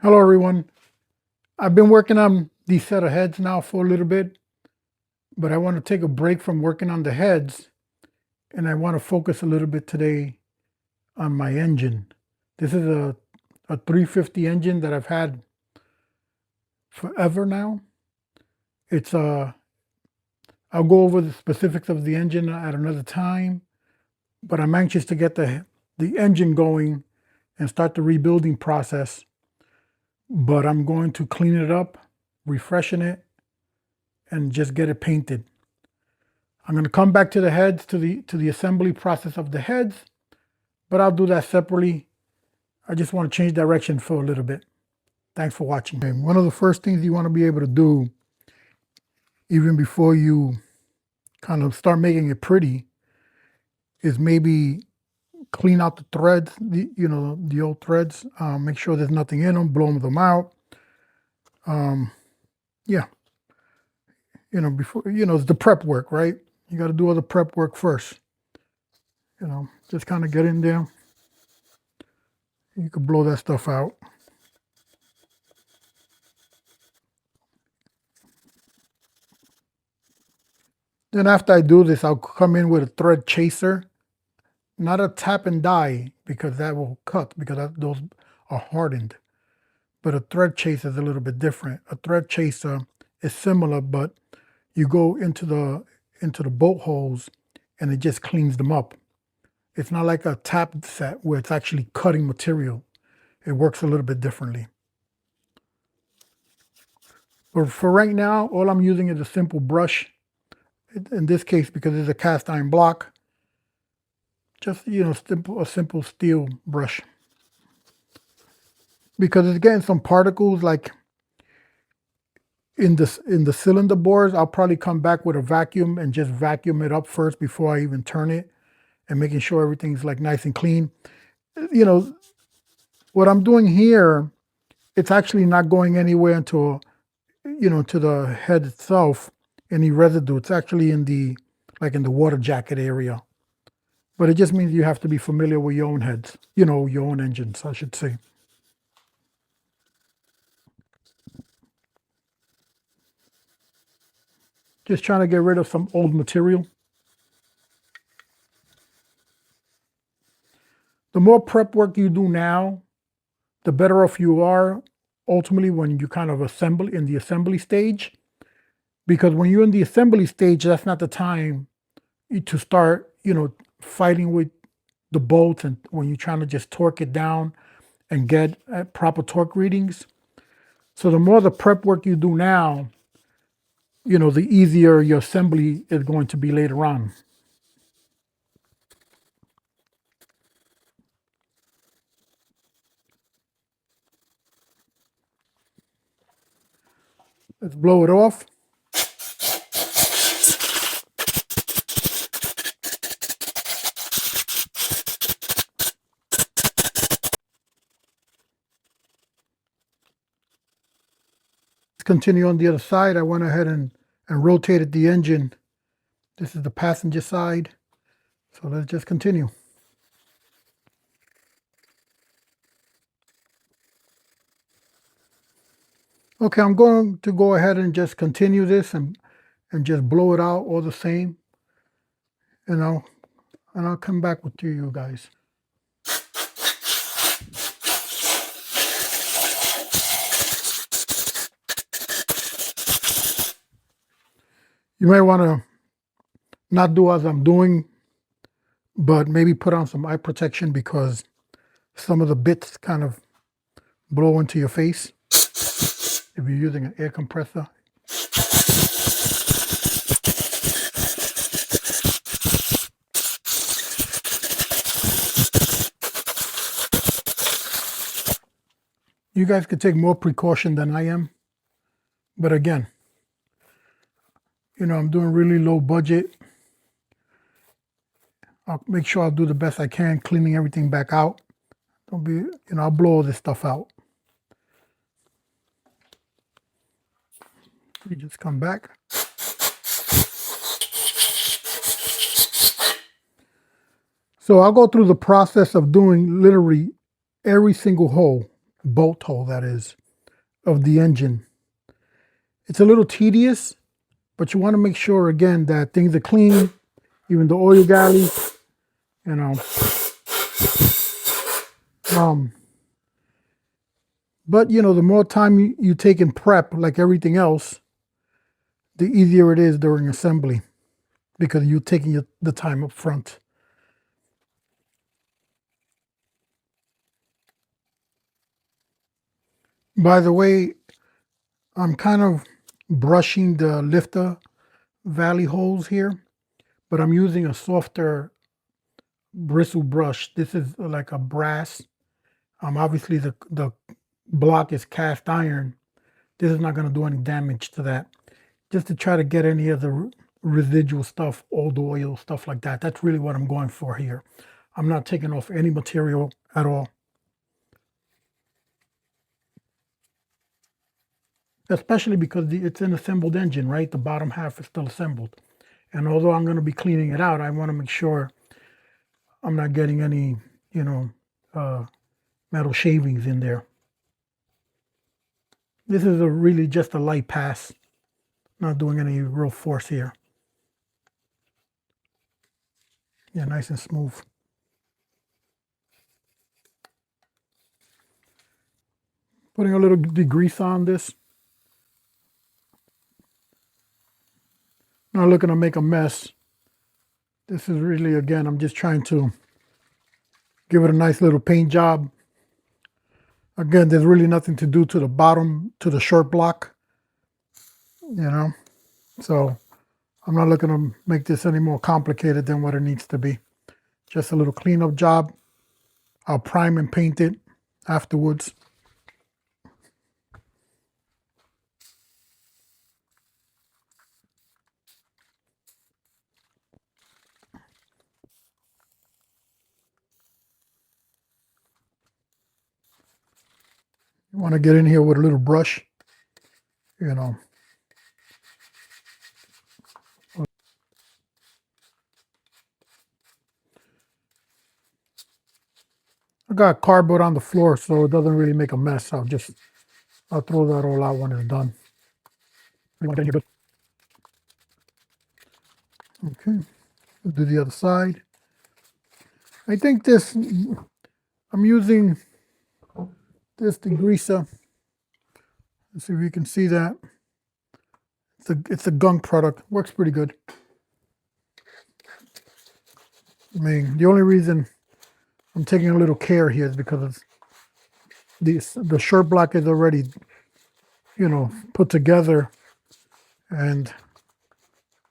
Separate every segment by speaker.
Speaker 1: Hello everyone. I've been working on these set of heads now for a little bit, but I want to take a break from working on the heads and I want to focus a little bit today on my engine. This is a 350 engine that I've had forever now. It's I'll go over the specifics of the engine at another time, but I'm anxious to get the engine going and start the rebuilding process. But I'm going to clean it up, refreshen it, and just get it painted. I'm going to come back to the heads, to the assembly process of the heads, but I'll do that separately. I just want to change direction for a little bit. Thanks for watching. Okay, one of the first things you want to be able to do, even before you kind of start making it pretty, is maybe clean out the threads, the old threads, make sure there's nothing in them, blow them out. Yeah, before, it's the prep work, right? You got to do all the prep work first. Just kind of get in there. You could blow that stuff out. Then after I do this, I'll come in with a thread chaser, not a tap and die, because that will cut, because those are hardened. But a thread chaser is a little bit different. A thread chaser is similar, but you go into the bolt holes and it just cleans them up. It's not like a tap set where it's actually cutting material. It works a little bit differently. But for right now, all I'm using is a simple brush. In this case, because it's a cast iron block, just a simple steel brush. Because it's getting some particles like in the cylinder bores. I'll probably come back with a vacuum and just vacuum it up first before I even turn it, and making sure everything's like nice and clean. What I'm doing here, it's actually not going anywhere into to the head itself, any residue. It's actually in the water jacket area. But it just means you have to be familiar with your own heads, your own engines, I should say. Just trying to get rid of some old material. The more prep work you do now, the better off you are ultimately when you kind of assemble in the assembly stage. Because when you're in the assembly stage, that's not the time to start, fighting with the bolts, and when you're trying to just torque it down and get proper torque readings. So the more the prep work you do now, the easier your assembly is going to be later on. Let's blow it off. Let's continue on the other side. I went ahead and rotated the engine. This is the passenger side. So let's just continue. Okay, I'm going to go ahead and just continue this and just blow it out all the same. And I'll come back with you guys. You may want to not do as I'm doing, but maybe put on some eye protection, because some of the bits kind of blow into your face if you're using an air compressor. You guys could take more precaution than I am, but again, I'm doing really low budget. I'll make sure I'll do the best I can, cleaning everything back out. Don't be, I'll blow all this stuff out. You just come back. So I'll go through the process of doing literally every single hole. bolt hole, that is, of the engine. It's a little tedious, but you want to make sure, again, that things are clean, even the oil galley, you know. But, you know, the more time you take in prep, like everything else, the easier it is during assembly because you're taking the time up front. By the way, I'm kind of brushing the lifter valley holes here, but I'm using a softer bristle brush. This is like a brass. Obviously the block is cast iron. This is not going to do any damage to that. Just to try to get any of the residual stuff, old oil, stuff like that. That's really what I'm going for here. I'm not taking off any material at all. Especially because it's an assembled engine, right? The bottom half is still assembled. And although I'm going to be cleaning it out, I want to make sure I'm not getting any, you know, metal shavings in there. This is really just a light pass, not doing any real force here. Yeah, nice and smooth. Putting a little degrease on this. Not looking to make a mess. This is really, again, I'm just trying to give it a nice little paint job. Again, there's really nothing to do to the bottom, to the short block, you know. So I'm not looking to make this any more complicated than what it needs to be. Just a little cleanup job. I'll prime and paint it afterwards. You want to get in here with a little brush, you know. I got cardboard on the floor, so it doesn't really make a mess. I'll throw that all out when it's done. Okay, we'll do the other side. I think I'm using this degreaser. Let's see if you can see that. It's a gunk product. Works pretty good. I mean, the only reason I'm taking a little care here is because the short block is already, you know, put together, and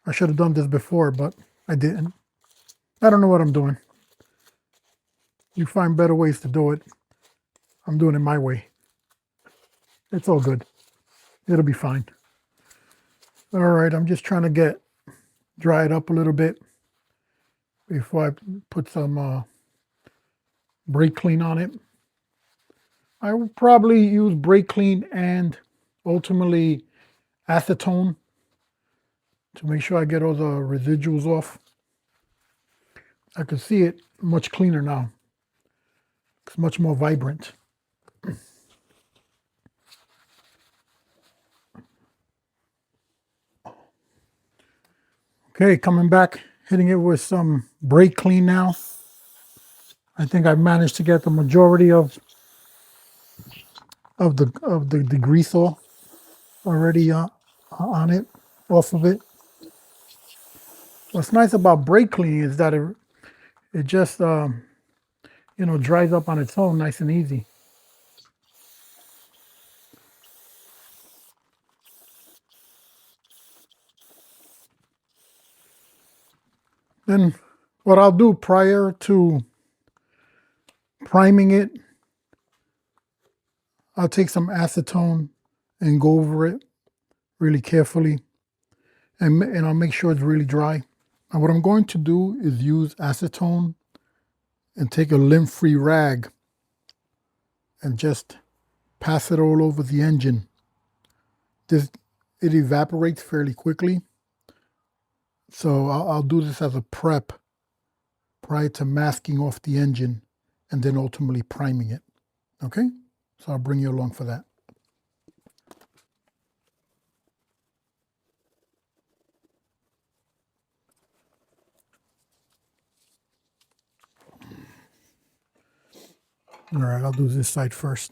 Speaker 1: I should have done this before, but I didn't. I don't know what I'm doing. You find better ways to do it. I'm doing it my way. It's all good. It'll be fine. All right, I'm just trying to dry it up a little bit before I put some brake clean on it. I will probably use brake clean and ultimately acetone to make sure I get all the residuals off. I can see it much cleaner now. It's much more vibrant. Okay, coming back, hitting it with some brake clean now. I think I've managed to get the majority of the degreaser already on it, off of it. What's nice about brake cleaning is that it just you know, dries up on its own, nice and easy. Then what I'll do prior to priming it, I'll take some acetone and go over it really carefully, and I'll make sure it's really dry. And what I'm going to do is use acetone and take a lint-free rag and just pass it all over the engine. It evaporates fairly quickly, so I'll do this as a prep prior to masking off the engine and then ultimately priming it. Okay? So I'll bring you along for that. All right, I'll do this side first.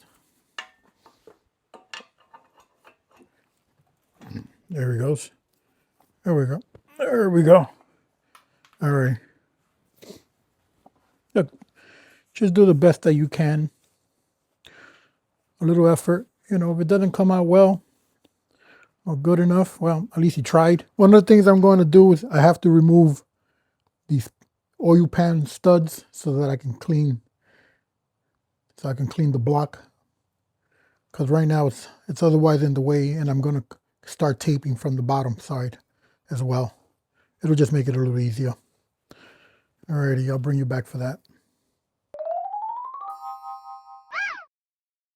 Speaker 1: There he goes. There we go. There we go. All right. Look, just do the best that you can. A little effort. You know, if it doesn't come out well or good enough, well, at least you tried. One of the things I'm going to do is I have to remove these oil pan studs so that I can clean the block. Because right now it's otherwise in the way, and I'm going to start taping from the bottom side as well. It'll just make it a little easier. Alrighty, I'll bring you back for that.